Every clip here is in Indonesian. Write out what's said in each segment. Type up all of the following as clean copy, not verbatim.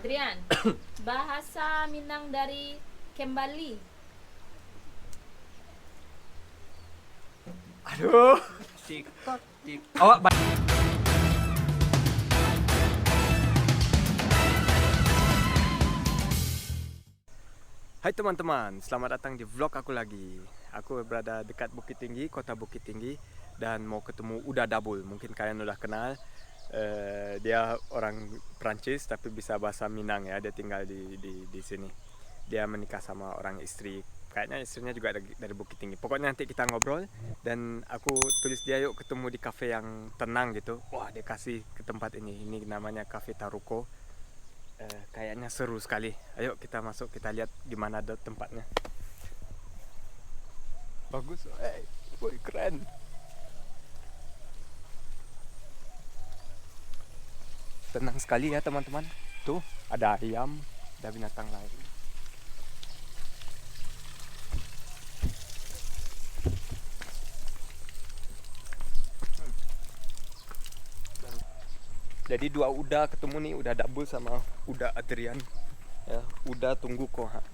Adrian, bahasa Minang dari Kembali. Aduh. Tiktok, tiktok. Oh, hai teman-teman, selamat datang di vlog aku lagi. Aku berada dekat Bukit Tinggi, kota Bukit Tinggi, dan mau ketemu Uda Dabul. Mungkin kalian udah kenal. Dia orang Perancis tapi bisa bahasa Minang ya. Dia tinggal di sini. Dia menikah sama orang istri. Kayaknya istrinya juga dari Bukit Tinggi. Pokoknya nanti kita ngobrol dan aku tulis dia yuk ketemu di cafe yang tenang gitu. Wah, dia kasih ke tempat ini. Ini namanya Cafe Taruko. Kayaknya seru sekali. Ayo kita masuk, kita lihat gimana ada tempatnya. Bagus, woi keren. Tenang sekali ya teman-teman. Tuh ada ayam, ada binatang lain. Jadi dua Uda ketemu nih, Uda Dabul sama Uda Adrian. Ya, Uda tunggu Koha.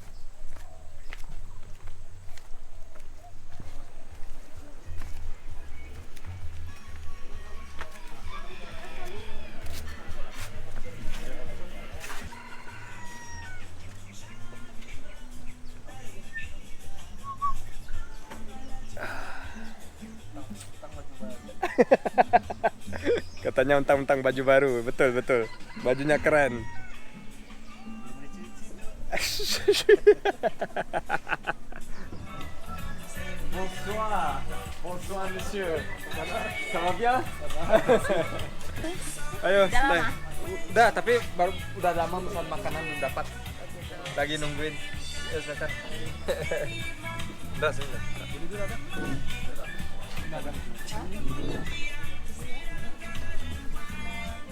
Katanya untang-untang baju baru, betul betul. Bajunya keren. Bonsoir, bonsoir monsieur. Ça va bien? Ayo, Udah lama? Udah, tapi baru udah lama pesan makanan belum dapat. Lagi nungguin. Ya, silakan. Udah sih.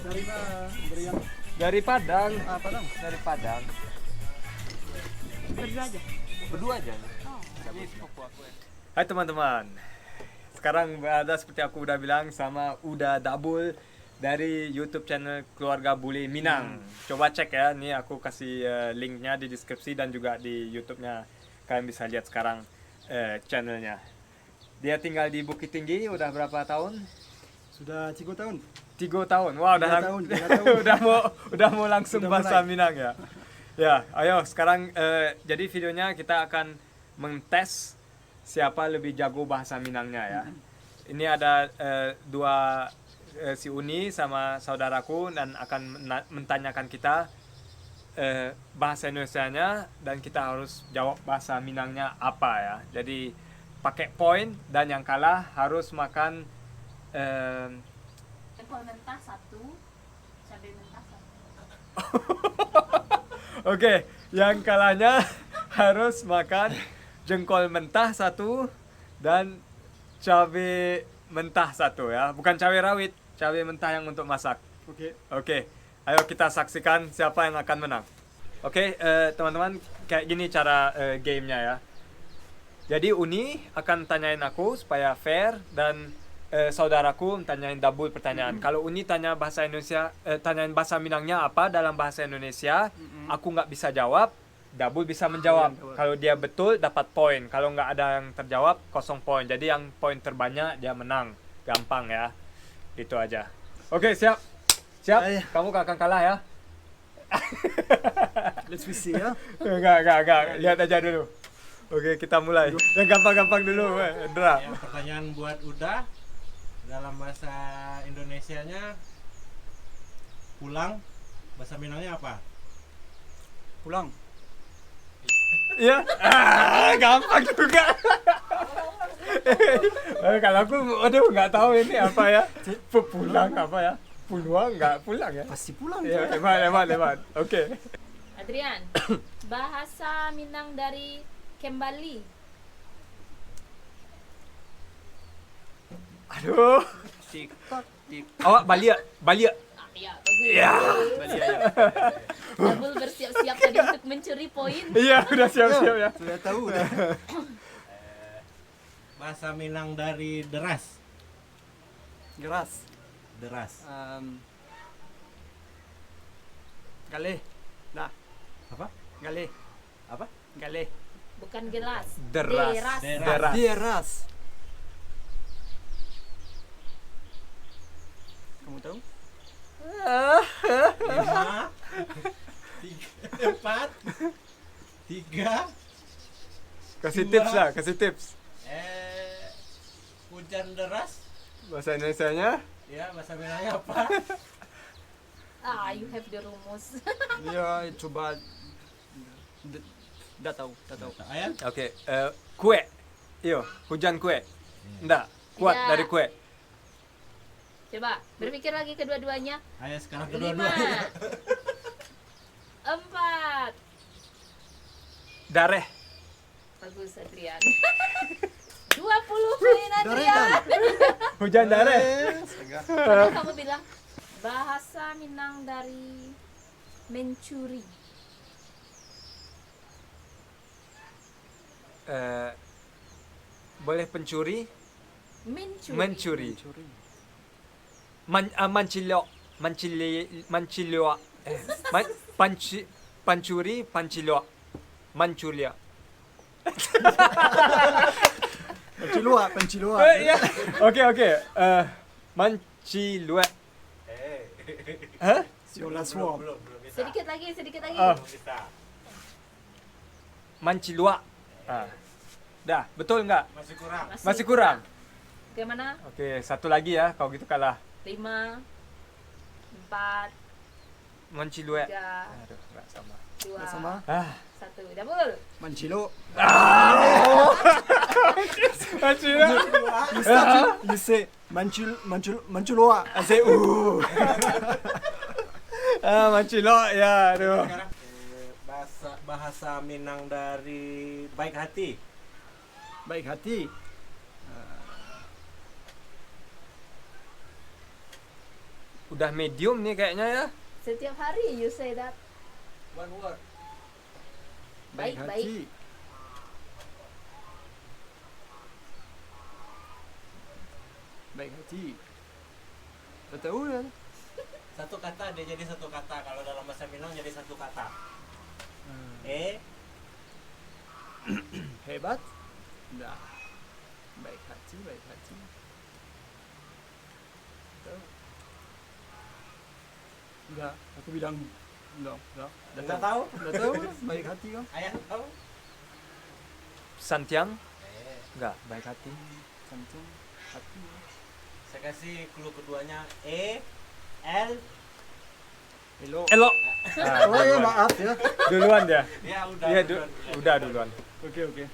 Dari mana? Berian. Dari Padang. Padang. Dari Padang. Berdua aja. Berdua aja. Oh. Hai teman-teman. Sekarang ada seperti aku udah bilang sama Uda Dabul dari YouTube channel Keluarga Bule Minang. Coba cek ya, nih aku kasih linknya di deskripsi dan juga di YouTube-nya. Kalian bisa lihat sekarang channelnya. Dia tinggal di Bukit Tinggi udah berapa tahun? Sudah 3 tahun. 3 tahun. Wah, udah 3 tahun. udah mau langsung Udah bahasa mulai. Minang ya. Ya, ayo sekarang jadi videonya kita akan mentes siapa lebih jago bahasa Minangnya ya. Ini ada dua si Uni sama saudaraku dan akan mentanyakan kita bahasa Indonesianya dan kita harus jawab bahasa Minangnya apa ya. Jadi pakai poin dan yang kalah harus makan Jengkol mentah satu, cabai mentah satu. Oke, yang kalahnya harus makan jengkol mentah satu dan cabai mentah satu ya. Bukan cabai rawit, cabai mentah yang untuk masak. Oke, ayo kita saksikan siapa yang akan menang. Oke, teman-teman, kayak gini cara gamenya ya. Jadi Uni akan tanyain aku supaya fair dan saudaraku tanyain Dabul pertanyaan. Kalau Uni tanya bahasa Indonesia, tanyain bahasa Minangnya apa dalam bahasa Indonesia, aku nggak bisa jawab, Dabul bisa menjawab. Kalau dia betul dapat poin. Kalau nggak ada yang terjawab 0 poin. Jadi yang poin terbanyak dia menang. Gampang ya. Gitu aja. Oke, siap. Siap. Ayo. Kamu gak akan kalah ya. Let's see ya. Enggak. Lihat aja dulu. Oke, kita mulai. Yang gampang-gampang dulu, Indra. Yang pertanyaan buat Uda dalam bahasa Indonesianya pulang, bahasa Minangnya apa? Pulang. Iya. Gampang juga. Kalau aku nggak tahu ini apa ya. Pulang apa ya? Pulang nggak pulang ya? Pasti pulang. Iya, lemat. Oke. Adrian, bahasa Minang dari Kembali. Aduh. TikTok, TikTok. Oh, Balia. Ah, ya, bagus. Iya. Dabul bersiap-siap tadi untuk mencuri poin. Iya, udah siap-siap ya. Sudah tahu dah. Bahasa Minang dari deras. Geras. Deras. Kali. Nah, Apa? gale. Apa? Gale. Bukan gelas. Deras. Deras. Deras. Deras. Kamu tahu? 5 4 3 Kasih Dua. tips lah, kasih tips. Hujan deras. Bahasa Indonesianya? Ya, bahasa Minangnya apa? You have the rumus. Ya, coba. Dah tahu. Ayat? Oke, kue. Iyo, hujan kue. Enggak, kuat Tidak. dari kue. Coba berpikir lagi kedua-duanya. Ayat sekarang 5 kedua-duanya. 4. Dareh. Bagus Adrian. 20 poin Adrian. Hujan dareh. Kalau kamu bilang bahasa Minang dari mencuri. Boleh pencuri? Mencuri. Mencuri. Curi. Mancilok. Mancilok. Pancuri, pancilok. Manculia. Pencilua. Ya. Oke. Mancilok. Hah? Sur la soie. Belum bisa. Sedikit lagi. Ah. Belum bisa. Mancilok. Dah, betul nggak? Masih kurang. Masih kurang. Bagaimana? Oke, satu lagi ya. Kalau gitu kalah. 5 4 Mancilok. 3 Aduh, nggak sama. 2 Sama. 1. Double. Mancilo. Mancilok. You say Manchuloa. I say Mancilok ya. Aduh. Sekarang bahasa Minang dari baik hati. Baik hati. Udah medium nih kayaknya ya. Setiap hari you say that. One word. Baik. hati. Baik hati. Tak tahu kan? Satu kata dia jadi satu kata. Kalau dalam bahasa Minang jadi satu kata. Hebat. Dah. Baik hati. Tahu. Enggak, aku bilang enggak. Dah tahu? Dah tahu baik hati kau. Ayah tahu? Santiang? Enggak, baik hati. Santung hati. Saya kasih clue keduanya L. Hello. Elok. Oh ya maaf ya. Duluan dia. Ya udah. Iya, duluan. udah duluan. Oke.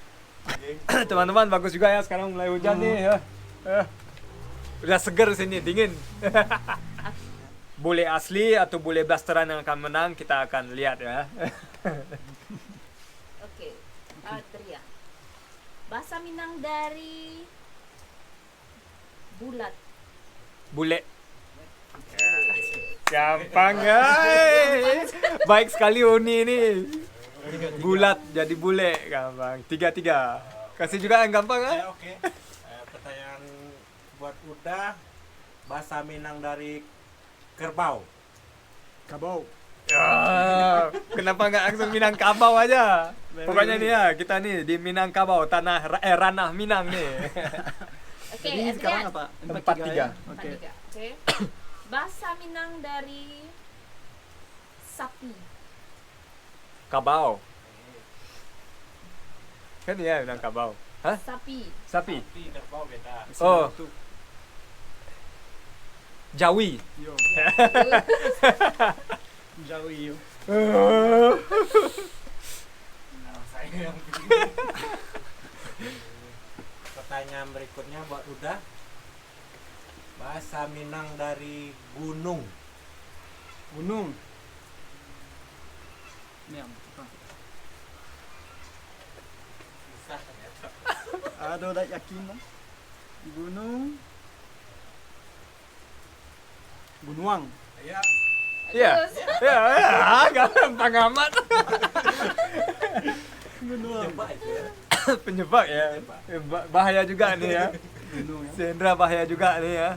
Teman-teman bagus juga ya, sekarang mulai hujan nih ya. Udah seger sini, dingin. Bule asli atau bule blasteran yang akan menang, kita akan lihat ya. Oke. Adrian. Bahasa Minang dari bulat. Bule. Gampang guys. Baik sekali Uni ini. Bulat jadi bule, gampang. 3-3. Kasih juga yang gampang ya. Oke. Pertanyaan buat Uda. Bahasa Minang dari kerbau. Kabau. Kenapa nggak langsung Minangkabau aja? Pokoknya nih ya, kita nih di Minangkabau, ranah Minang nih. Oke, Jadi sekarang Adrian. apa? Empat tiga. Empat Oke. tiga. Oke. Bahasa Minang dari sapi. Kabau. Kan ya Minangkabau. Hah? Sapi. Sapi. Tapi kerbau beda. Oh. Jawi. Yo. Jauh yo. Saya yang Pertanyaan berikutnya buat Uda. Bahasa Minang dari gunung. Gunung. Ini apa? Susah ternyata. Ada tak yakin lah. Gunung. Gunuang. Ya, Ya. Bagus. Ya, gampang amat. Gunuang. coba itu ya. Penyebab ya. Bahaya juga nih ya. Gunung ya. Sendra bahaya juga nih ya.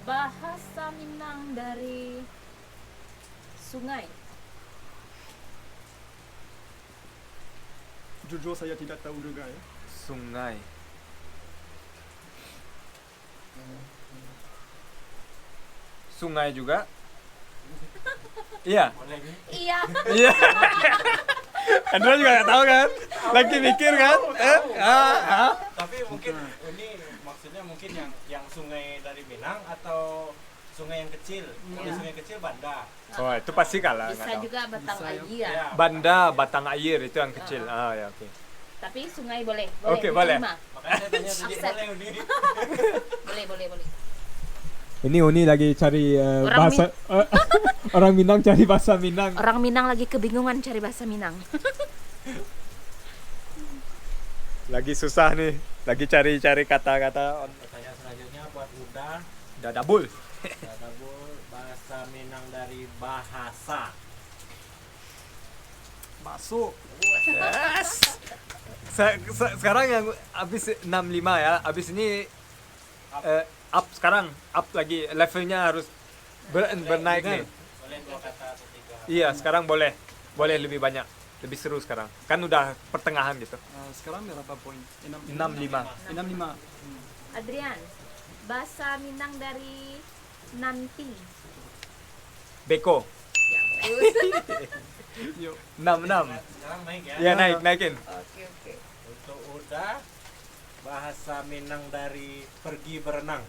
Bahasa Minang dari sungai. Jujur saya tidak tahu juga ya. Sungai. Sungai juga. Iya. Boleh nih. Iya. Iya. Andra juga nggak tahu kan? Lagi mikir kan? Tapi mungkin ini maksudnya mungkin yang sungai dari Minang atau sungai yang kecil. Kalau Iya. sungai kecil Banda. Oh, itu pasti kalah. Bisa nggak tahu. juga batang Bisa, ya. air. Ya, Banda, batang air itu yang kecil. Ah ya oke. Tapi sungai boleh. Oke, boleh. diterima. Makanya saya tanya tadi Aksen. boleh Uni. Boleh. Ini Uni lagi cari Orang bahasa- orang Minang cari bahasa Minang. Orang Minang lagi kebingungan cari bahasa Minang. Lagi susah nih. Lagi cari kata-kata. Pertanyaan selanjutnya buat Uda. Dadabul. Dadabul bahasa Minang dari bahasa. Masuk. Yes. Sekarang yang habis 65 ya. Habis ini up sekarang up lagi levelnya harus bernaik nih. Boleh 2 kata atau 3. Iya, sekarang boleh lebih banyak. Lebih seru sekarang. Kan udah pertengahan gitu. Sekarang berapa poin? 65. 65. Adrian, bahasa Minang dari nanti. Beko. Ya, bagus. Yuk. 66. Sekarang naik ya. Ya naikin. Oke. Untuk Uda bahasa Minang dari pergi berenang.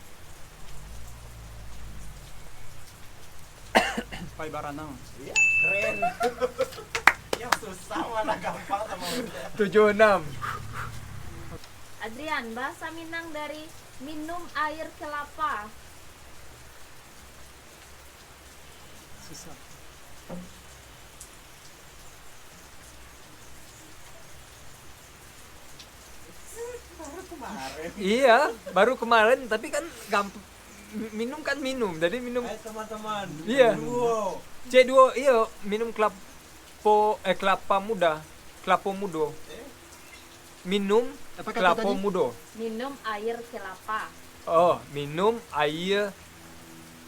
Pai Baranang. Iya, keren. Yang susah mana gampang sama Uda. 76. Adrian, bahasa Minang dari minum air kelapa. Susah. Baru kemarin. Iya, baru kemarin tapi kan minum kan minum. Jadi minum Hai teman-teman. Iya. Duo. C2 iya minum kelapa muda. Kelapa mudo. Minum Apa kata kelapa tadi? mudo. Minum air kelapa. Oh, minum air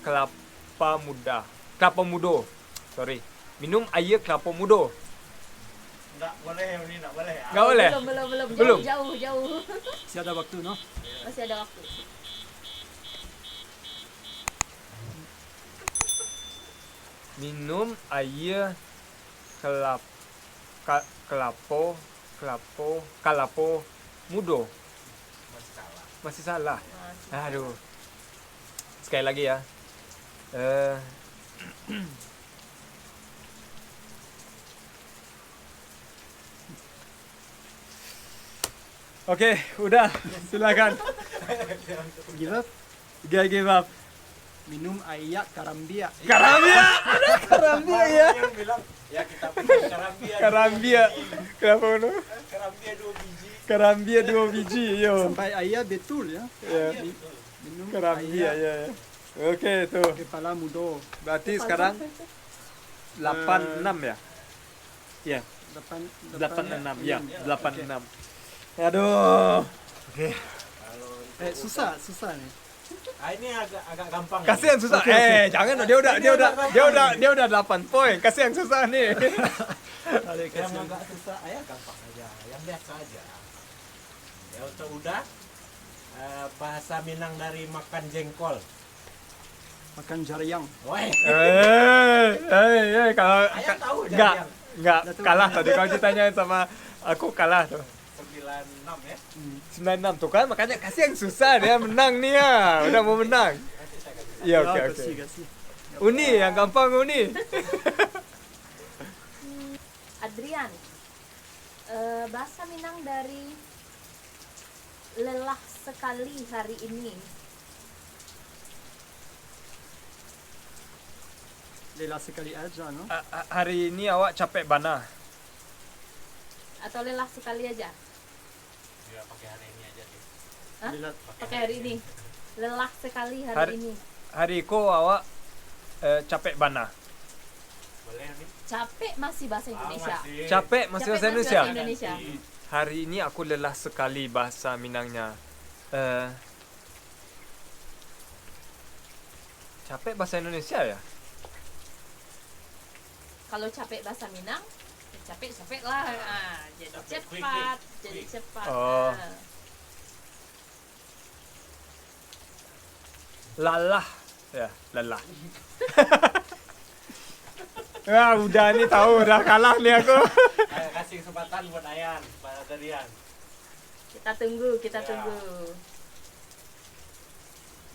kelapa muda. Kelapa mudo. Sorry. Minum air kelapa mudo. Enggak boleh ini, enggak boleh ya. Enggak boleh. Belum. Belum. Jauh. Masih ada waktu, no? Masih ada waktu. Minum air kalapo mudo. Masih salah. Masih salah. Nah, Aduh. Sekali lagi ya. Oke, udah. Silakan. Give up. Give up. Minum air karambia. Karambia. Karambia ya. Yang bilang ya kita pesan karambia. Karambia. Kenapa no? Karambia 2 biji. Karambia 2 biji, yo. Sampai air betul ya. Ya. Minum Karambia air ya. Oke, tuh. kepala mudo. Berarti sekarang 86 ya? Iya, 86 ya, 86. Aduh. Oke. Kalau Susah nih. ini agak gampang. Kasih yang susah. Jangan dong. Dia udah 8 poin. Kasih yang susah nih. Ada Yang kasih. agak susah, gampang aja, yang biasa aja. Ya untuk udah bahasa Minang dari makan jengkol. Makan jariang. Woi, Kalau Ayah tahu enggak jariang. kalah tadi kalau ditanyain sama aku kalah tuh. 96 ya. 96 tuh kan makanya kasih yang susah dia menang nih ya. Udah mau menang. Nanti saya kasih. Iya, Ya, oke. kasih. Uni yang gampang Uni. Adrian, bahasa Minang dari lelah sekali hari ini. Lelah sekali aja, no? Hari ini awak capek bana. Atau lelah sekali aja? Ya pakai hari ini aja deh. Hah? Lelah. Pakai hari ini. Lelah sekali hari Hari- ini. Hari ko awak capek bana. Boleh nih. Capek masih bahasa Indonesia. Capek masih bahasa Indonesia. Indonesia. Hari ini aku lelah sekali bahasa Minangnya. Capek bahasa Indonesia ya? Kalau capek bahasa Minang, capek lah. Jadi Capek, cepat, quick. jadi cepat. Oh. Lalah. Ya, lelah. Ya udah nih tahu udah kalah nih aku. Ayo kasih kesempatan buat Ayan, pada Darian. Kita tunggu, kita Ya. tunggu.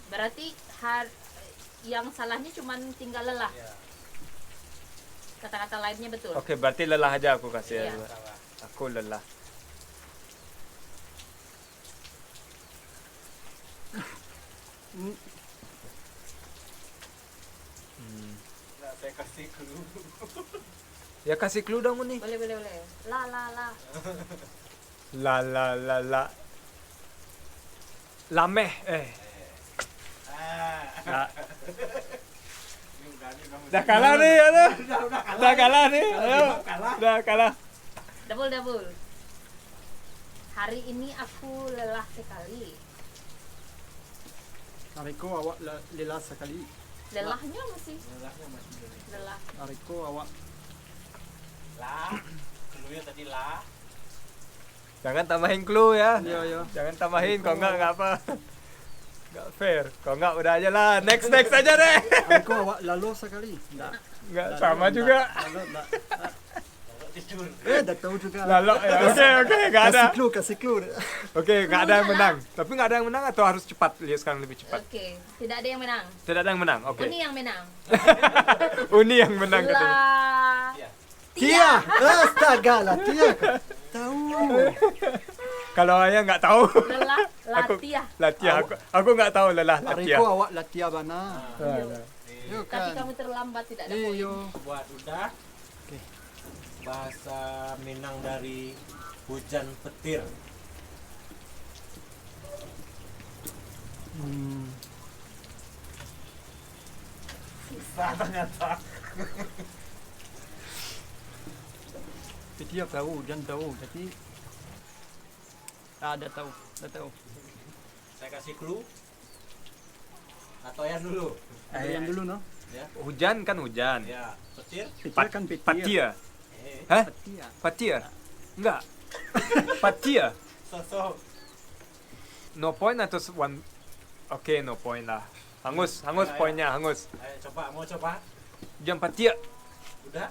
Berarti yang salahnya cuma tinggal lelah. Ya, Kata-kata lainnya betul. Oke, berarti lelah aja aku kasih Iya. ya. salah. Aku lelah. Nah, saya kasih clue. Ya kasih clue dong nih. Boleh. La. La. Lameh. Ah, Nah, ini udah dah kalah nih, aduh. Udah Dah kalah nih. Ayo. kalah. Dah kalah. Double. Hari ini aku lelah sekali. Hariku awak lelah sekali. Lelahnya masih Lelahnya masih gini. lelah. Hariku awak Lah, clue-nya tadi lah. Jangan tambahin clue ya. Iya. Jangan tambahin, kalau enggak apa. Enggak fair. Kalau enggak udah aja lah. Next aja deh. Hariku awak lalu sekali. Enggak. Enggak sama juga. Lalu enggak. Kalau tidur. Dah tahu juga. Lalu ya. Oke, enggak ada. Kasih clue. Oke, enggak ada yang menang. Tapi enggak ada yang menang atau harus cepat? Lihat sekarang lebih cepat. Oke, tidak ada yang menang. Tidak ada yang menang. Oke. Uni yang menang. Uni yang menang katanya. La. Iya. Tia. Astaga lah Tia. Tahu. Kalau ayah enggak tahu. Lelah. Aku- Latia. Latia. Aku enggak tahu lelah Latia. Hariku awak Latia bana. Nih, Yo Tapi kan. kamu terlambat, tidak ada poin. Iyo. buat udah. Oke. Bahasa Minang dari hujan petir. Susah ternyata. Tia tahu, jangan tahu. Jadi dah tahu. Saya kasih clue. Atau Ayan dulu. Yang dulu no. Ya. Hujan kan hujan. Ya, petir. Petir kan petir. Patia. Eh, Hah? Patia. Patia? Enggak. Patia. sosok. No point atau one? Oke, no point lah. Hangus Ayo. poinnya, hangus. Ayo coba, mau coba? Jam patia. Udah?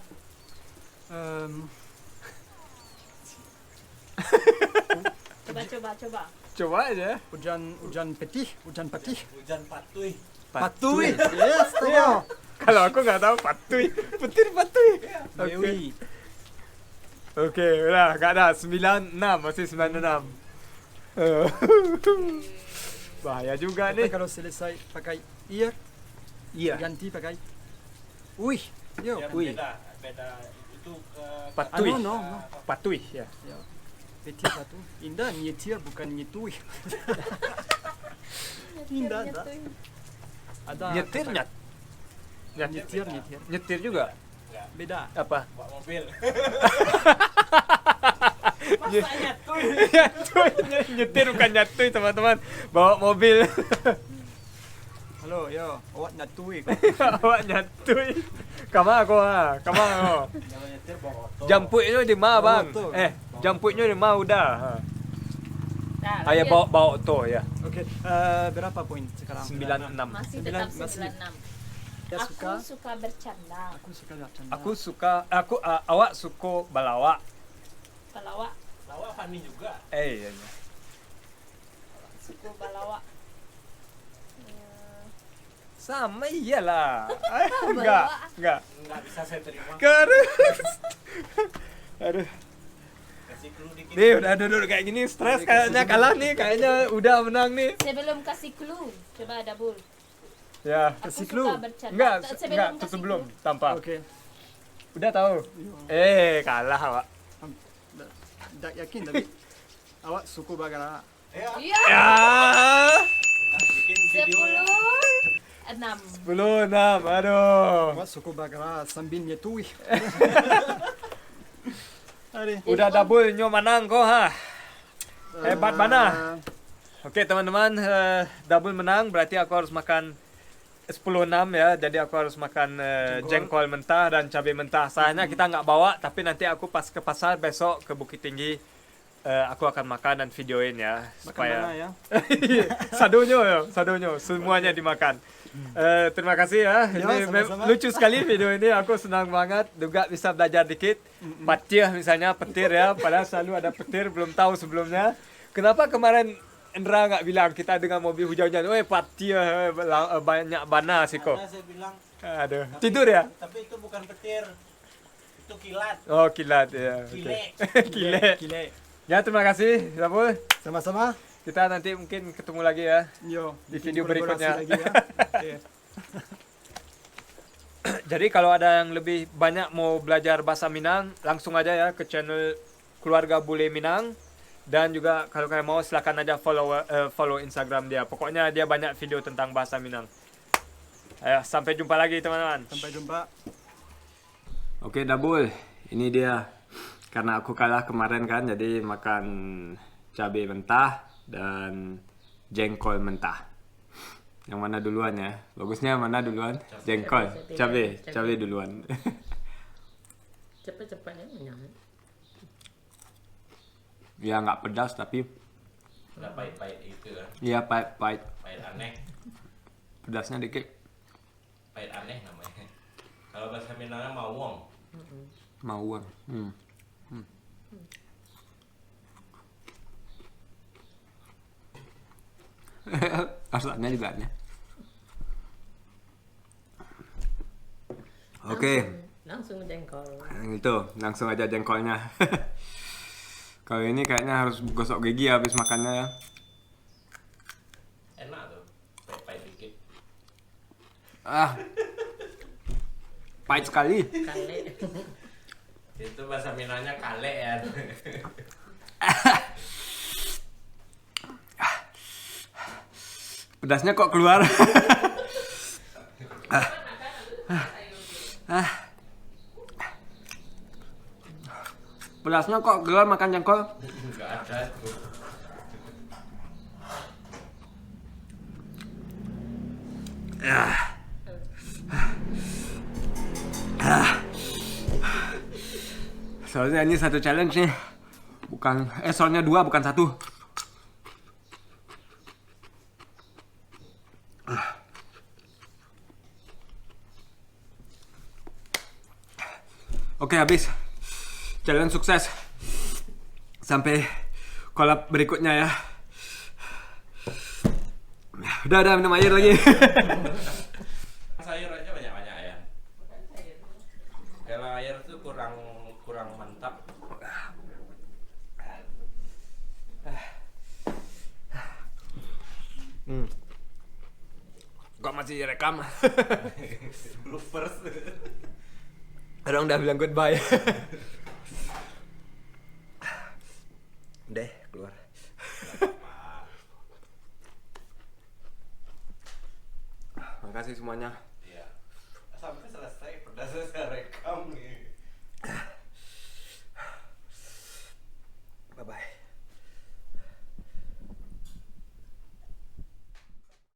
Coba. Coba aja. Hujan petih, hujan patih. Hujan patuy. Patuy. Yes, tahu. Kalau aku nggak tahu patuy. Petir patuy. Oke. Dewi. Oke, udah nggak ada 96, masih 96. Bahaya juga Tapi nih. kalau selesai pakai iya, Iya. ganti pakai wih. Yo, Ya, Wih. beda. Itu Patuy. No. Patuy ya. Ya. Petir satu. Indah nyetir bukan nyetui. Indah dah. Ada Nyetir kata- nyat. Nyetir. Nyetir juga. enggak, Beda. Apa? bawa mobil. Masa nyatuy? Nyetir bukan nyatuy teman-teman. Bawa mobil. Halo, yo, awak nyatui. Awak nyatuy. Kama ako ha. Kalau nyetir bawa oto. Jampuknya di mana Bawa bang? auto. Jampuknya di mana udah? Nah, Ayah lanjut. bawa auto ya. Oke, berapa poin sekarang? 96. Masih Sembilan, tetap masih. 96. Ya, Aku suka. suka bercanda. Aku suka bercanda. Awak suka balawak. Balawak. Bawa Fani juga. Iya. Suku balawak. Sama iyalah. Balawak. Enggak. Enggak bisa saya terima. Karus. Aduh. Kasih clue dikit. Nih udah duduk kayak gini stres kayaknya kalah nih, kayaknya udah menang nih. Sebelum kasih clue, coba ada bul. Ya. Aku Kasih suka clue. bercanda. Enggak, Sebelum enggak, kasih tutup belum, clue. tanpa. Oke. Udah tahu. Kalah awak. Tak yakin tapi awak suku bagara. Ya, Iya. Ya. bikin video. 10. 10 6. Aduh. Awak suku bagara sambil nyetui. Hari. Udah double nyo menang kok ha. Hebat mana? Oke teman-teman, double menang berarti aku harus makan 10.06 ya, jadi aku harus makan jengkol mentah dan cabai mentah. Sayangnya kita nggak bawa, tapi nanti aku pas ke pasar besok ke Bukit Tinggi, aku akan makan dan videoin ya. Makan Supaya mana ya? sadonyo, semuanya dimakan. Terima kasih ya. Ya, Ini sama-sama. lucu sekali video ini, aku senang banget. Juga bisa belajar dikit. Patiah misalnya, petir ya. Padahal selalu ada petir, belum tahu sebelumnya. Kenapa kemarin Indra nggak bilang kita dengan mobil hujan-hujan, patiah banyak bana sih kok. Karena saya bilang, Aduh, tidur ya? tapi itu bukan petir, itu kilat. Oh kilat ya. Kile. Kile. Kile. Ya terima kasih, Sabul. Sama-sama. Kita nanti mungkin ketemu lagi ya. Yo, Di bikin video berikutnya. kolaborasi lagi ya. Oke. Jadi kalau ada yang lebih banyak mau belajar bahasa Minang, langsung aja ya ke channel Keluarga Bule Minang. Dan juga kalau kalian mau silakan aja follow Instagram dia. Pokoknya dia banyak video tentang bahasa Minang. Ayo, sampai jumpa lagi teman-teman. Sampai jumpa. Oke Dabul, ini dia. Karena aku kalah kemarin kan, jadi makan cabai mentah dan jengkol mentah. Yang mana duluan ya? Bagusnya mana duluan? Jengkol, cabai duluan. Cepat-cepat ya kenyang. Ya nggak pedas tapi Nggak pahit-pahit itu kan, ya pahit, pahit aneh. pedasnya dikit. Pahit aneh namanya. Kalau bahasa Minangnya mawong. Mawon. Rasanya juga aneh. Oke. Langsung jengkol. Itu langsung aja jengkolnya. Kalau ini kayaknya harus gosok gigi habis makannya ya. Enak tuh, pahit-pahit dikit. Pahit sekali. Kale. Itu bahasa Minangnya kale ya. Pedasnya kok keluar. Pedasnya kok keluar makan jengkol. Nggak ada tuh. Soalnya ini satu challenge nih. Soalnya 2 bukan 1. Oke, habis. Challenge sukses. Sampai collab berikutnya ya. Udah minum air lagi. Sayur aja banyak-banyak ya. Kalau air tuh kurang mantap. Kok masih rekam? Bloopers. Orang udah bilang goodbye. Deh, keluar. Makasih semuanya. Iya. Sampai selesai pedasnya saya rekam.